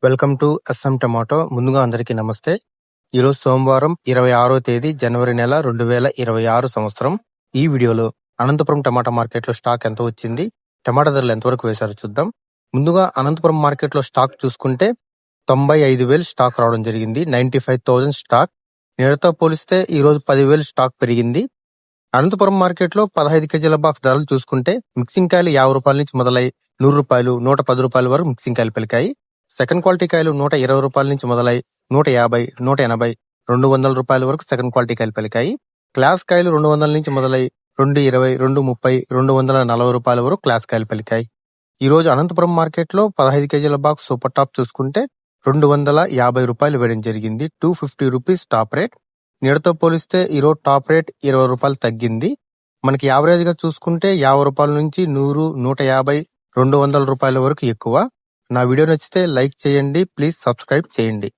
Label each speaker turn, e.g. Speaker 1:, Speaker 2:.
Speaker 1: Welcome to S M tomato. ముందుగా అందరికీ నమస్తే. ఈరోజు సోమవారం 26వ తేదీ జనవరి నెల 2026 సంవత్సరం. ఈ వీడియోలో అనంతపురం టమాటా మార్కెట్లో స్టాక్ ఎంత వచ్చింది, టమాటా ధరలు ఎంతవరకు వేశారో చూద్దాం. ముందుగా అనంతపురం మార్కెట్లో స్టాక్ చూసుకుంటే 95,000 స్టాక్ రావడం జరిగింది. 95,000 స్టాక్. నిన్నటితో పోలిస్తే ఈ రోజు 10,000 స్టాక్ పెరిగింది. అనంతపురం మార్కెట్లో 15 కేజీల బాక్స్ ధరలు చూసుకుంటే మిక్సింగ్ కాయలు 50 రూపాయల నుంచి మొదలై 100 రూపాయలు, 110 రూపాయల వరకు మిక్సింగ్ కాయలు పలికాయి. సెకండ్ క్వాలిటీ కాయలు 120 రూపాయల నుంచి మొదలై 150, 180, 200 రూపాయల వరకు సెకండ్ క్వాలిటీ కాయలు పలికాయి. క్లాస్ కాయలు 200 నుంచి మొదలై 220, 230, 240 రూపాయల వరకు క్లాస్ కాయలు పలికాయి. ఈ రోజు అనంతపురం మార్కెట్లో 15 కేజీల బాక్స్ సూపర్ టాప్ చూసుకుంటే 250 రూపాయలు వేయడం జరిగింది. 250 రూపీస్ టాప్ రేట్. నిన్నటితో పోలిస్తే ఈ రోజు టాప్ రేట్ 20 రూపాయలు తగ్గింది. మనకి యావరేజ్ గా చూసుకుంటే 50 రూపాయల నుంచి 100, 150, 200 రూపాయల వరకు ఎక్కువ. నా వీడియో నచ్చితే లైక్ చేయండి, ప్లీజ్ సబ్స్క్రైబ్ చేయండి.